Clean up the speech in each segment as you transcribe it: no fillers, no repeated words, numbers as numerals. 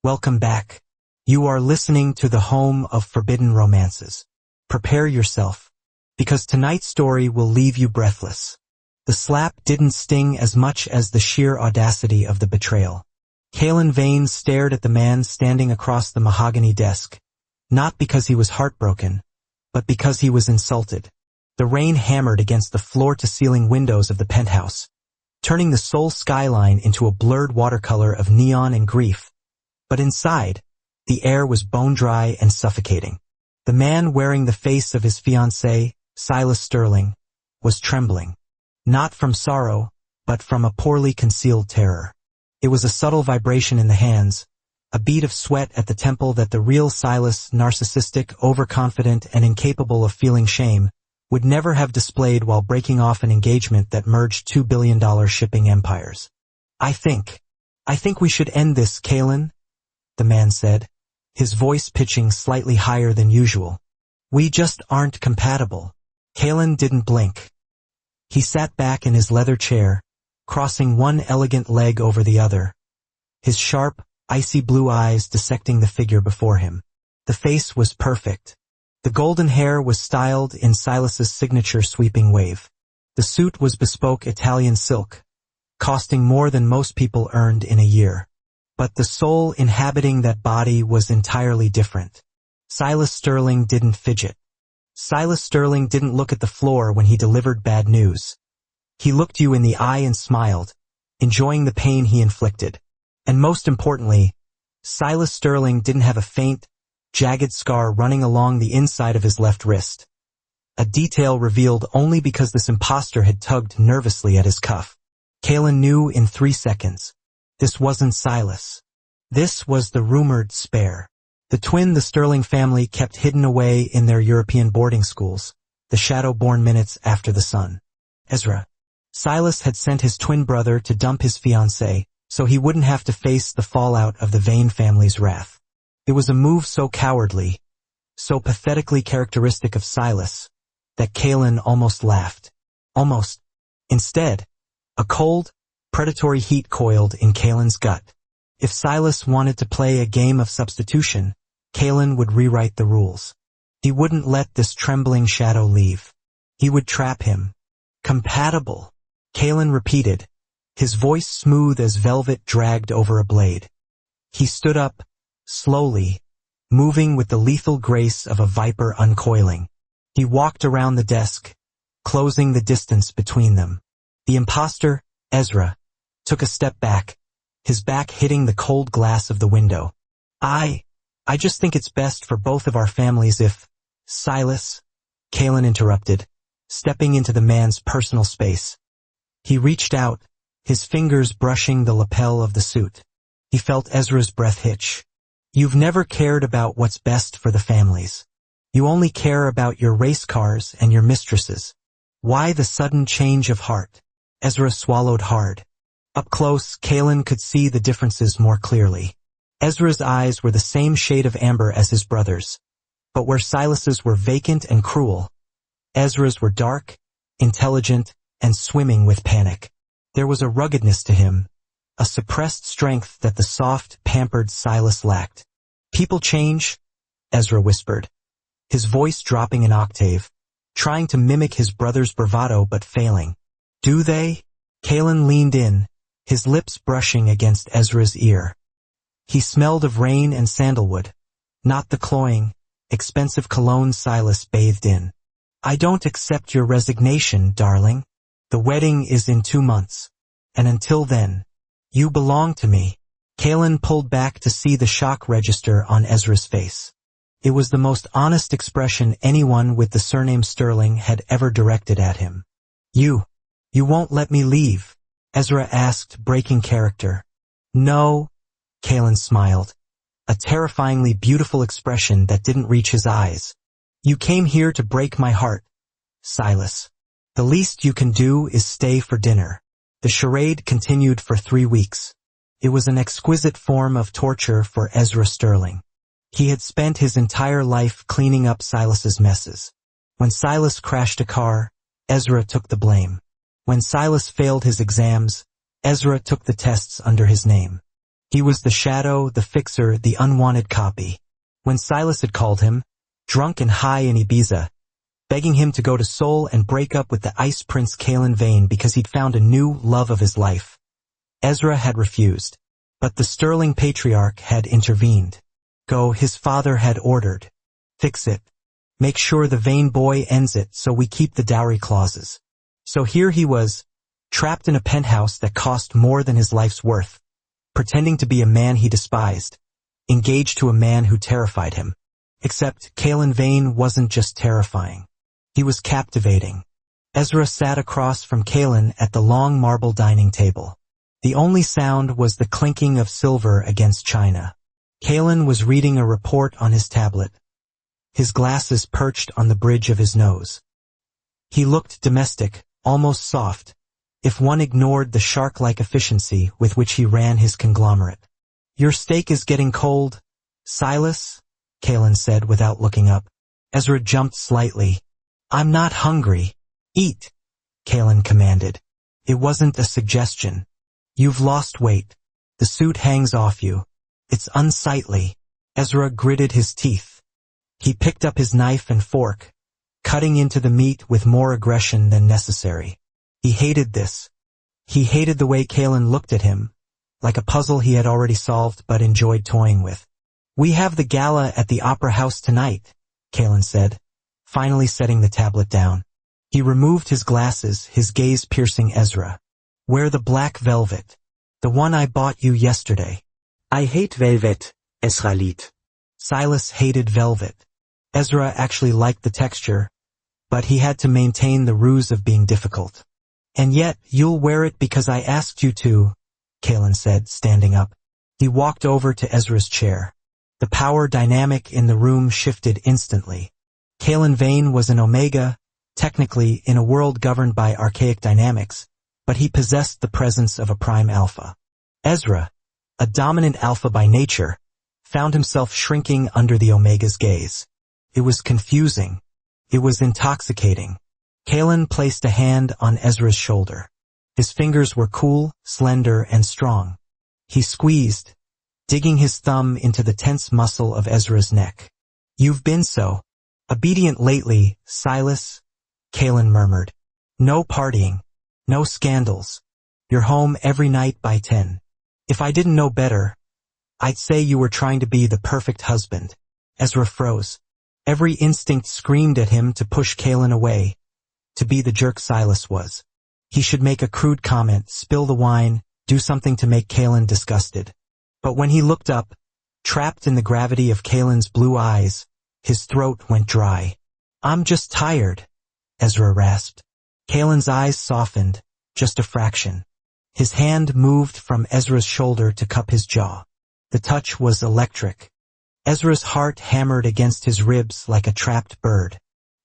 Welcome back. You are listening to the home of forbidden romances. Prepare yourself, because tonight's story will leave you breathless. The slap didn't sting as much as the sheer audacity of the betrayal. Kalen Vane stared at the man standing across the mahogany desk, not because he was heartbroken, but because he was insulted. The rain hammered against the floor-to-ceiling windows of the penthouse, turning the Seoul skyline into a blurred watercolor of neon and grief. But inside, the air was bone-dry and suffocating. The man wearing the face of his fiancée, Silas Sterling, was trembling. Not from sorrow, but from a poorly concealed terror. It was a subtle vibration in the hands, a bead of sweat at the temple that the real Silas, narcissistic, overconfident, and incapable of feeling shame, would never have displayed while breaking off an engagement that merged $2 billion shipping empires. I think we should end this, Kalen, the man said, his voice pitching slightly higher than usual. We just aren't compatible. Kalen didn't blink. He sat back in his leather chair, crossing one elegant leg over the other, his sharp, icy blue eyes dissecting the figure before him. The face was perfect. The golden hair was styled in Silas's signature sweeping wave. The suit was bespoke Italian silk, costing more than most people earned in a year. But the soul inhabiting that body was entirely different. Silas Sterling didn't fidget. Silas Sterling didn't look at the floor when he delivered bad news. He looked you in the eye and smiled, enjoying the pain he inflicted. And most importantly, Silas Sterling didn't have a faint, jagged scar running along the inside of his left wrist. A detail revealed only because this imposter had tugged nervously at his cuff. Kalen knew in 3 seconds. This wasn't Silas. This was the rumored spare. The twin the Sterling family kept hidden away in their European boarding schools, the shadow-born minutes after the sun. Ezra. Silas had sent his twin brother to dump his fiancée, so he wouldn't have to face the fallout of the Vane family's wrath. It was a move so cowardly, so pathetically characteristic of Silas, that Kalen almost laughed. Almost. Instead, a cold, predatory heat coiled in Kalen's gut. If Silas wanted to play a game of substitution, Kalen would rewrite the rules. He wouldn't let this trembling shadow leave. He would trap him. Compatible, Kalen repeated, his voice smooth as velvet dragged over a blade. He stood up, slowly, moving with the lethal grace of a viper uncoiling. He walked around the desk, closing the distance between them. The imposter, Ezra, took a step back, his back hitting the cold glass of the window. I just think it's best for both of our families if, Silas, Kalen interrupted, stepping into the man's personal space. He reached out, his fingers brushing the lapel of the suit. He felt Ezra's breath hitch. You've never cared about what's best for the families. You only care about your race cars and your mistresses. Why the sudden change of heart? Ezra swallowed hard. Up close, Kalen could see the differences more clearly. Ezra's eyes were the same shade of amber as his brother's, but where Silas's were vacant and cruel, Ezra's were dark, intelligent, and swimming with panic. There was a ruggedness to him, a suppressed strength that the soft, pampered Silas lacked. People change, Ezra whispered, his voice dropping an octave, trying to mimic his brother's bravado but failing. Do they? Kalen leaned in, his lips brushing against Ezra's ear. He smelled of rain and sandalwood, not the cloying, expensive cologne Silas bathed in. I don't accept your resignation, darling. The wedding is in 2 months. And until then, you belong to me. Kalen pulled back to see the shock register on Ezra's face. It was the most honest expression anyone with the surname Sterling had ever directed at him. You won't let me leave? Ezra asked, breaking character. No, Kalen smiled, a terrifyingly beautiful expression that didn't reach his eyes. You came here to break my heart, Silas. The least you can do is stay for dinner. The charade continued for 3 weeks. It was an exquisite form of torture for Ezra Sterling. He had spent his entire life cleaning up Silas's messes. When Silas crashed a car, Ezra took the blame. When Silas failed his exams, Ezra took the tests under his name. He was the shadow, the fixer, the unwanted copy. When Silas had called him, drunk and high in Ibiza, begging him to go to Seoul and break up with the ice prince Kalen Vane because he'd found a new love of his life, Ezra had refused. But the sterling patriarch had intervened. Go, his father had ordered. Fix it. Make sure the Vane boy ends it so we keep the dowry clauses. So here he was, trapped in a penthouse that cost more than his life's worth, pretending to be a man he despised, engaged to a man who terrified him. Except Kalen Vane wasn't just terrifying. He was captivating. Ezra sat across from Kalen at the long marble dining table. The only sound was the clinking of silver against china. Kalen was reading a report on his tablet, his glasses perched on the bridge of his nose. He looked domestic, almost soft, if one ignored the shark-like efficiency with which he ran his conglomerate. Your steak is getting cold, Silas, Kalen said without looking up. Ezra jumped slightly. I'm not hungry. Eat, Kalen commanded. It wasn't a suggestion. You've lost weight. The suit hangs off you. It's unsightly. Ezra gritted his teeth. He picked up his knife and fork, cutting into the meat with more aggression than necessary. He hated this. He hated the way Kalen looked at him, like a puzzle he had already solved but enjoyed toying with. We have the gala at the Opera House tonight, Kalen said, finally setting the tablet down. He removed his glasses, his gaze piercing Ezra. Wear the black velvet. The one I bought you yesterday. I hate velvet, Ezra-lite. Silas hated velvet. Ezra actually liked the texture, but he had to maintain the ruse of being difficult. And yet, you'll wear it because I asked you to, Kalen said, standing up. He walked over to Ezra's chair. The power dynamic in the room shifted instantly. Kalen Vane was an omega, technically in a world governed by archaic dynamics, but he possessed the presence of a prime alpha. Ezra, a dominant alpha by nature, found himself shrinking under the omega's gaze. It was confusing. It was intoxicating. Kalen placed a hand on Ezra's shoulder. His fingers were cool, slender, and strong. He squeezed, digging his thumb into the tense muscle of Ezra's neck. You've been so obedient lately, Silas, Kalen murmured. No partying. No scandals. You're home every night by 10. If I didn't know better, I'd say you were trying to be the perfect husband. Ezra froze. Every instinct screamed at him to push Kalen away, to be the jerk Silas was. He should make a crude comment, spill the wine, do something to make Kalen disgusted. But when he looked up, trapped in the gravity of Kalen's blue eyes, his throat went dry. I'm just tired, Ezra rasped. Kalen's eyes softened, just a fraction. His hand moved from Ezra's shoulder to cup his jaw. The touch was electric. Ezra's heart hammered against his ribs like a trapped bird.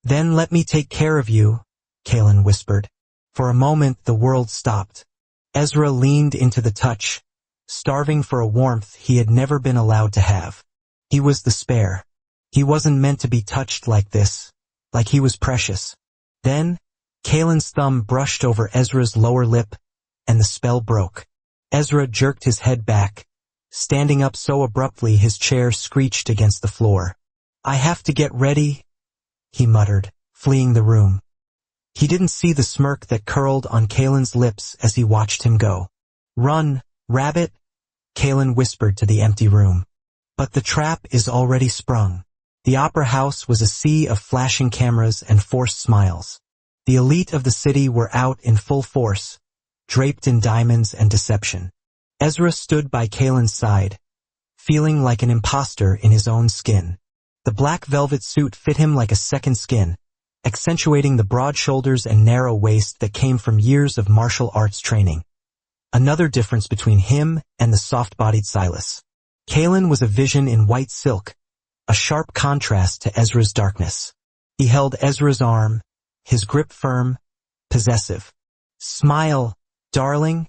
Then let me take care of you, Kalen whispered. For a moment the world stopped. Ezra leaned into the touch, starving for a warmth he had never been allowed to have. He was the spare. He wasn't meant to be touched like this, like he was precious. Then, Kalen's thumb brushed over Ezra's lower lip, and the spell broke. Ezra jerked his head back, standing up so abruptly his chair screeched against the floor. I have to get ready, he muttered, fleeing the room. He didn't see the smirk that curled on Kalen's lips as he watched him go. Run, rabbit, Kalen whispered to the empty room. But the trap is already sprung. The opera house was a sea of flashing cameras and forced smiles. The elite of the city were out in full force, draped in diamonds and deception. Ezra stood by Kalen's side, feeling like an imposter in his own skin. The black velvet suit fit him like a second skin, accentuating the broad shoulders and narrow waist that came from years of martial arts training. Another difference between him and the soft-bodied Silas. Kalen was a vision in white silk, a sharp contrast to Ezra's darkness. He held Ezra's arm, his grip firm, possessive. Smile, darling,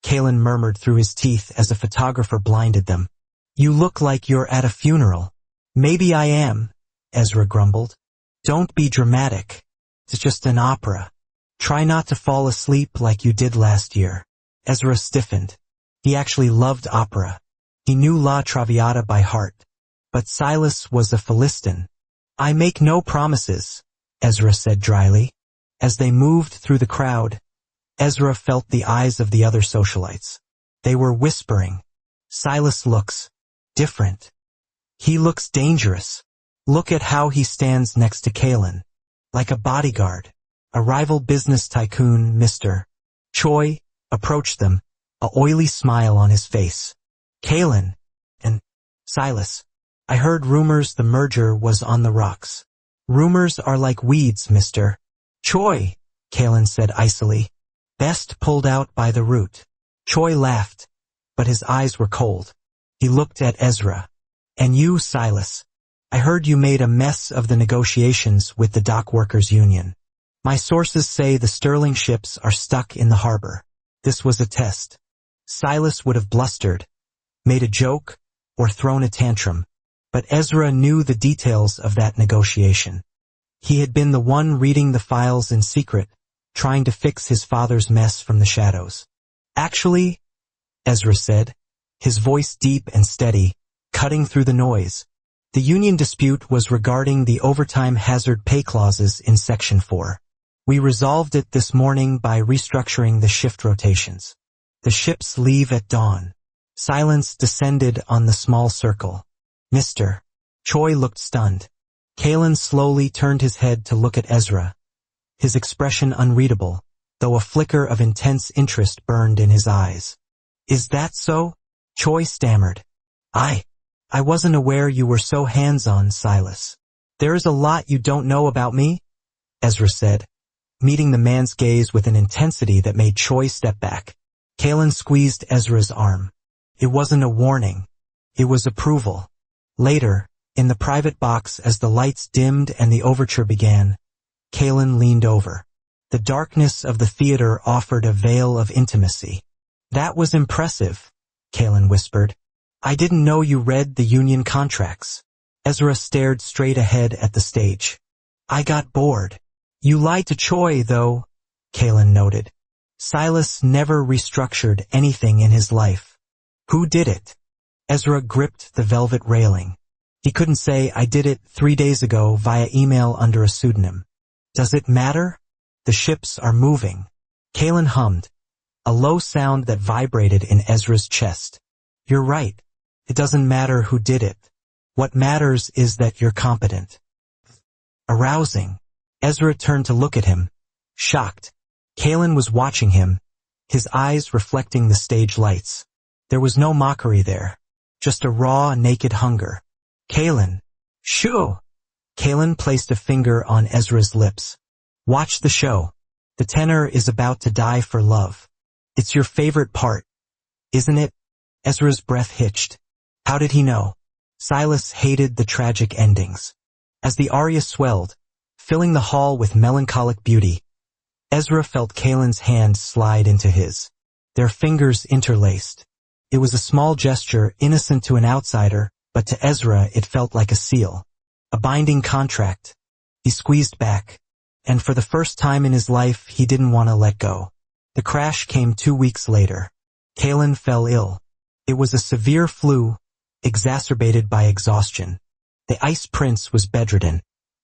Kalen murmured through his teeth as a photographer blinded them. You look like you're at a funeral. Maybe I am, Ezra grumbled. Don't be dramatic. It's just an opera. Try not to fall asleep like you did last year. Ezra stiffened. He actually loved opera. He knew La Traviata by heart. But Silas was a Philistine. "I make no promises," Ezra said dryly. As they moved through the crowd, Ezra felt the eyes of the other socialites. They were whispering, "Silas looks different. He looks dangerous. Look at how he stands next to Kalen. Like a bodyguard." A rival business tycoon, Mr. Choi, approached them, a oily smile on his face. "Kalen and Silas, I heard rumors the merger was on the rocks." "Rumors are like weeds, Mr. Choi," Kalen said icily. "Best pulled out by the root." Choi laughed, but his eyes were cold. He looked at Ezra. "And you, Silas, I heard you made a mess of the negotiations with the dock workers' union. My sources say the Sterling ships are stuck in the harbor. This was a test." Silas would have blustered, made a joke, or thrown a tantrum. But Ezra knew the details of that negotiation. He had been the one reading the files in secret, trying to fix his father's mess from the shadows. "Actually," Ezra said, his voice deep and steady, cutting through the noise, "the union dispute was regarding the overtime hazard pay clauses in Section 4. We resolved it this morning by restructuring the shift rotations. The ships leave at dawn." Silence descended on the small circle. "Mr. Choi looked stunned. Kalen slowly turned his head to look at Ezra, his expression unreadable, though a flicker of intense interest burned in his eyes. "Is that so?" Choi stammered. I wasn't aware you were so hands-on, Silas." "There is a lot you don't know about me," Ezra said, meeting the man's gaze with an intensity that made Choi step back. Kalen squeezed Ezra's arm. It wasn't a warning. It was approval. Later, in the private box as the lights dimmed and the overture began, Kalen leaned over. The darkness of the theater offered a veil of intimacy. "That was impressive," Kalen whispered. "I didn't know you read the union contracts." Ezra stared straight ahead at the stage. "I got bored." "You lied to Choi, though," Kalen noted. "Silas never restructured anything in his life." "Who did it?" Ezra gripped the velvet railing. He couldn't say, "I did it 3 days ago via email under a pseudonym." "Does it matter? The ships are moving." Kalen hummed, a low sound that vibrated in Ezra's chest. "You're right. It doesn't matter who did it. What matters is that you're competent." Arousing. Ezra turned to look at him, shocked. Kalen was watching him, his eyes reflecting the stage lights. There was no mockery there, just a raw, naked hunger. "Kalen." "Shoo!" Kalen placed a finger on Ezra's lips. "Watch the show. The tenor is about to die for love. It's your favorite part, isn't it?" Ezra's breath hitched. How did he know? Silas hated the tragic endings. As the aria swelled, filling the hall with melancholic beauty, Ezra felt Kalen's hand slide into his. Their fingers interlaced. It was a small gesture, innocent to an outsider, but to Ezra it felt like a seal. A binding contract. He squeezed back. And for the first time in his life, he didn't want to let go. The crash came 2 weeks later. Kalen fell ill. It was a severe flu, exacerbated by exhaustion. The Ice Prince was bedridden,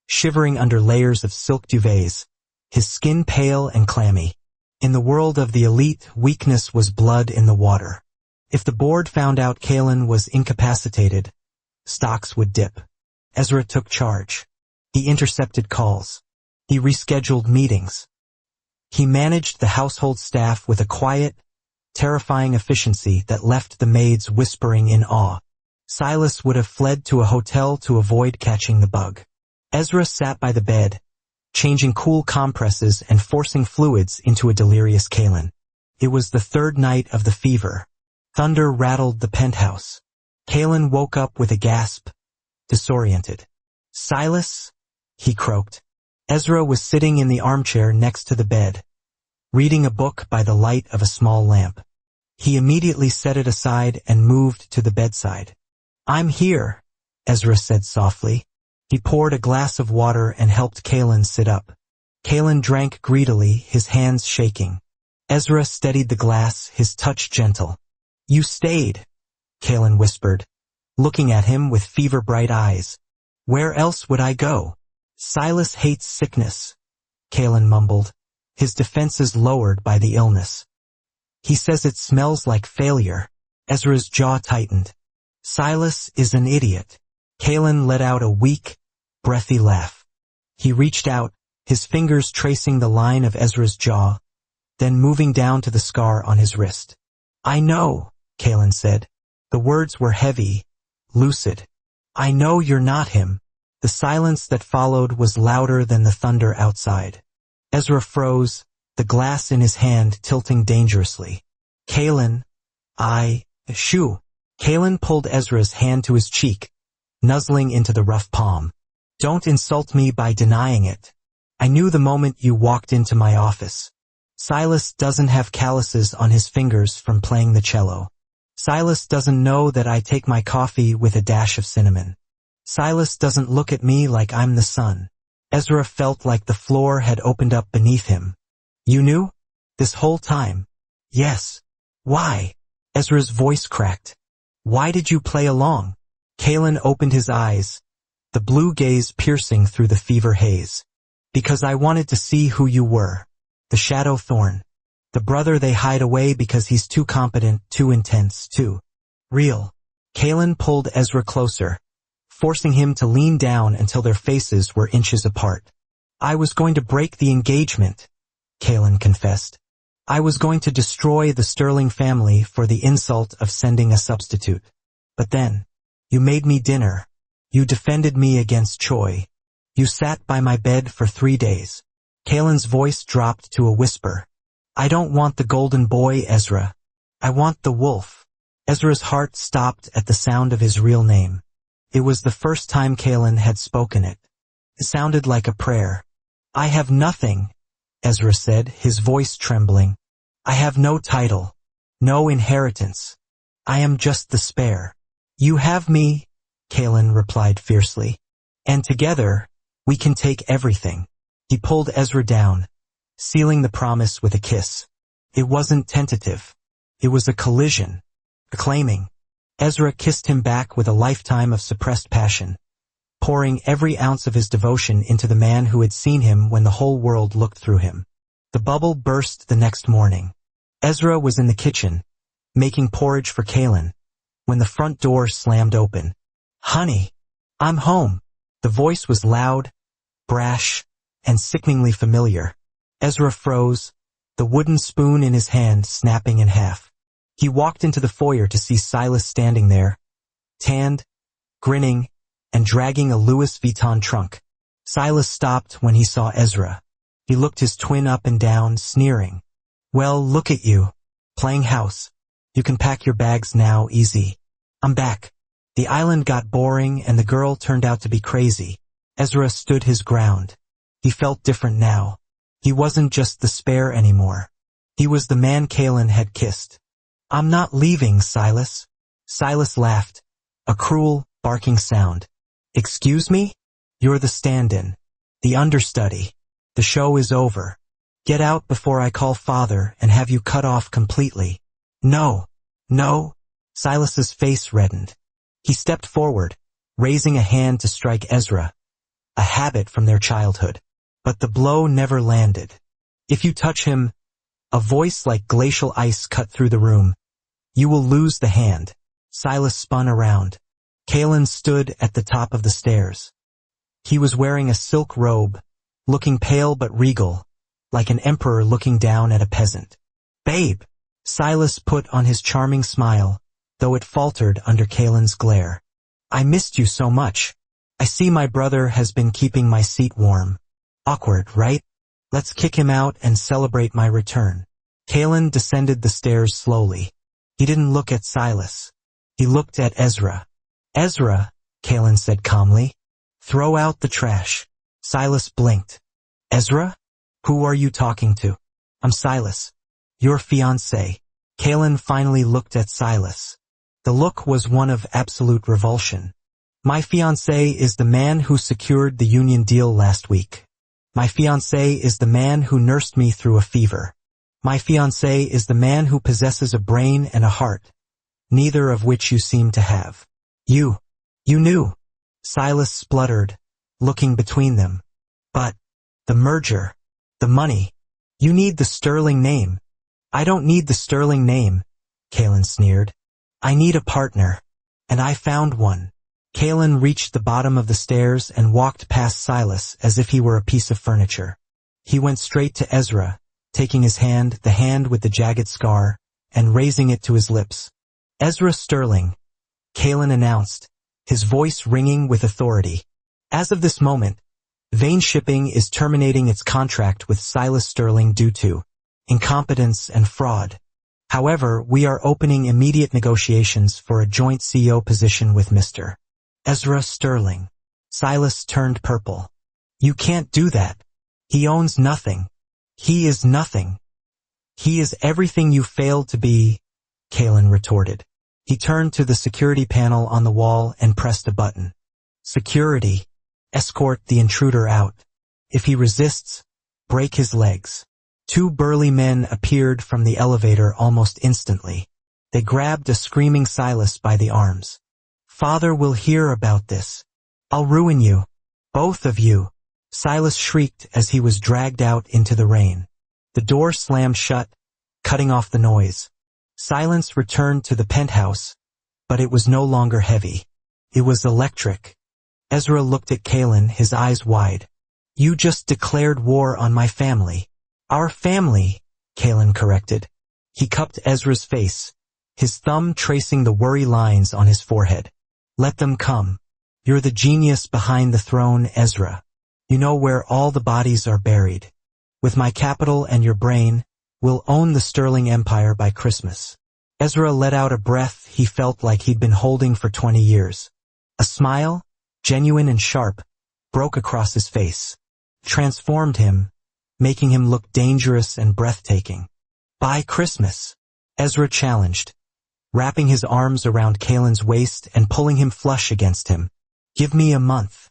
shivering under layers of silk duvets, his skin pale and clammy. In the world of the elite, weakness was blood in the water. If the board found out Kalen was incapacitated, stocks would dip. Ezra took charge. He intercepted calls. He rescheduled meetings. He managed the household staff with a quiet, terrifying efficiency that left the maids whispering in awe. Silas would have fled to a hotel to avoid catching the bug. Ezra sat by the bed, changing cool compresses and forcing fluids into a delirious Kalen. It was the 3rd night of the fever. Thunder rattled the penthouse. Kalen woke up with a gasp, disoriented. "Silas?" he croaked. Ezra was sitting in the armchair next to the bed, reading a book by the light of a small lamp. He immediately set it aside and moved to the bedside. "I'm here," Ezra said softly. He poured a glass of water and helped Kalen sit up. Kalen drank greedily, his hands shaking. Ezra steadied the glass, his touch gentle. "You stayed. Kaylin whispered, looking at him with fever-bright eyes. Where else would I go? Silas hates sickness, Kaylin mumbled, his defenses lowered by the illness. He says it smells like failure. Ezra's jaw tightened. Silas is an idiot. Kaylin let out a weak, breathy laugh. He reached out, his fingers tracing the line of Ezra's jaw, then moving down to the scar on his wrist. I know, Kaylin said. The words were heavy, lucid. I know you're not him. The silence that followed was louder than the thunder outside. Ezra froze, the glass in his hand tilting dangerously. Kaylin, shoo. Kaylin pulled Ezra's hand to his cheek, nuzzling into the rough palm. Don't insult me by denying it. I knew the moment you walked into my office. Silas doesn't have calluses on his fingers from playing the cello. Silas doesn't know that I take my coffee with a dash of cinnamon. Silas doesn't look at me like I'm the sun. Ezra felt like the floor had opened up beneath him. You knew? This whole time? Yes. Why? Ezra's voice cracked. Why did you play along? Kaylin opened his eyes, the blue gaze piercing through the fever haze. Because I wanted to see who you were. The shadow thorn. The brother they hide away because he's too competent, too intense, too real. Kaylin pulled Ezra closer, forcing him to lean down until their faces were inches apart. I was going to break the engagement, Kaylin confessed. I was going to destroy the Sterling family for the insult of sending a substitute. But then, you made me dinner. You defended me against Choi. You sat by my bed for 3 days. Kaylin's voice dropped to a whisper. I don't want the golden boy, Ezra. I want the wolf. Ezra's heart stopped at the sound of his real name. It was the first time Kaylin had spoken it. It sounded like a prayer. I have nothing, Ezra said, his voice trembling. I have no title, no inheritance. I am just the spare. You have me, Kaylin replied fiercely. And together, we can take everything. He pulled Ezra down, sealing the promise with a kiss. It wasn't tentative. It was a collision, a claiming. Ezra kissed him back with a lifetime of suppressed passion, pouring every ounce of his devotion into the man who had seen him when the whole world looked through him. The bubble burst the next morning. Ezra was in the kitchen, making porridge for Kaylin, when the front door slammed open. Honey, I'm home. The voice was loud, brash, and sickeningly familiar. Ezra froze, the wooden spoon in his hand snapping in half. He walked into the foyer to see Silas standing there, tanned, grinning, and dragging a Louis Vuitton trunk. Silas stopped when he saw Ezra. He looked his twin up and down, sneering. Well, look at you, playing house. You can pack your bags now, easy. I'm back. The island got boring and the girl turned out to be crazy. Ezra stood his ground. He felt different now. He wasn't just the spare anymore. He was the man Kaylin had kissed. I'm not leaving, Silas. Silas laughed, a cruel, barking sound. Excuse me? You're the stand-in, the understudy. The show is over. Get out before I call father and have you cut off completely. No. No. Silas's face reddened. He stepped forward, raising a hand to strike Ezra, a habit from their childhood. But the blow never landed. If you touch him, a voice like glacial ice cut through the room. You will lose the hand. Silas spun around. Kaylin stood at the top of the stairs. He was wearing a silk robe, looking pale but regal, like an emperor looking down at a peasant. Babe! Silas put on his charming smile, though it faltered under Kaylin's glare. I missed you so much. I see my brother has been keeping my seat warm. Awkward, right? Let's kick him out and celebrate my return. Kaylin descended the stairs slowly. He didn't look at Silas. He looked at Ezra. Ezra, Kaylin said calmly. Throw out the trash. Silas blinked. Ezra? Who are you talking to? I'm Silas. Your fiancé. Kaylin finally looked at Silas. The look was one of absolute revulsion. My fiancé is the man who secured the union deal last week. My fiancé is the man who nursed me through a fever. My fiancé is the man who possesses a brain and a heart, neither of which you seem to have. You knew. Silas spluttered, looking between them. But, the merger, the money, you need the sterling name. I don't need the sterling name, Kalen sneered. I need a partner. And I found one. Kalen reached the bottom of the stairs and walked past Silas as if he were a piece of furniture. He went straight to Ezra, taking his hand, the hand with the jagged scar, and raising it to his lips. Ezra Sterling, Kalen announced, his voice ringing with authority. As of this moment, Vane Shipping is terminating its contract with Silas Sterling due to incompetence and fraud. However, we are opening immediate negotiations for a joint CEO position with Mr. Ezra Sterling. Silas turned purple. You can't do that. He owns nothing. He is nothing. He is everything you failed to be, Kalen retorted. He turned to the security panel on the wall and pressed a button. Security. Escort the intruder out. If he resists, break his legs. 2 burly men appeared from the elevator almost instantly. They grabbed a screaming Silas by the arms. Father will hear about this. I'll ruin you. Both of you. Silas shrieked as he was dragged out into the rain. The door slammed shut, cutting off the noise. Silence returned to the penthouse, but it was no longer heavy. It was electric. Ezra looked at Kalen, his eyes wide. You just declared war on my family. Our family, Kalen corrected. He cupped Ezra's face, his thumb tracing the worry lines on his forehead. Let them come. You're the genius behind the throne, Ezra. You know where all the bodies are buried. With my capital and your brain, we'll own the Sterling Empire by Christmas. Ezra let out a breath he felt like he'd been holding for 20 years. A smile, genuine and sharp, broke across his face, transformed him, making him look dangerous and breathtaking. By Christmas, Ezra challenged, wrapping his arms around Kalen's waist and pulling him flush against him. Give me a month.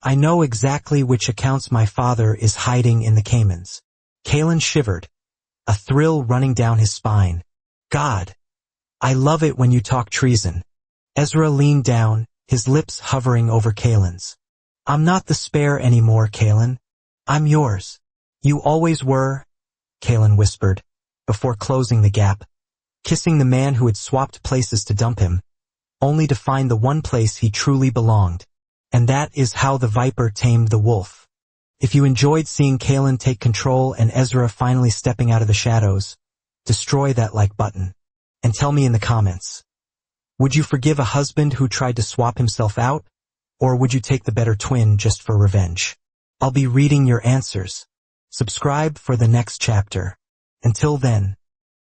I know exactly which accounts my father is hiding in the Caymans. Kalen shivered, a thrill running down his spine. God, I love it when you talk treason. Ezra leaned down, his lips hovering over Kalen's. I'm not the spare anymore, Kalen. I'm yours. You always were, Kalen whispered, before closing the gap, kissing the man who had swapped places to dump him, only to find the one place he truly belonged. And that is how the viper tamed the wolf. If you enjoyed seeing Kalen take control and Ezra finally stepping out of the shadows, destroy that like button. And tell me in the comments. Would you forgive a husband who tried to swap himself out? Or would you take the better twin just for revenge? I'll be reading your answers. Subscribe for the next chapter. Until then.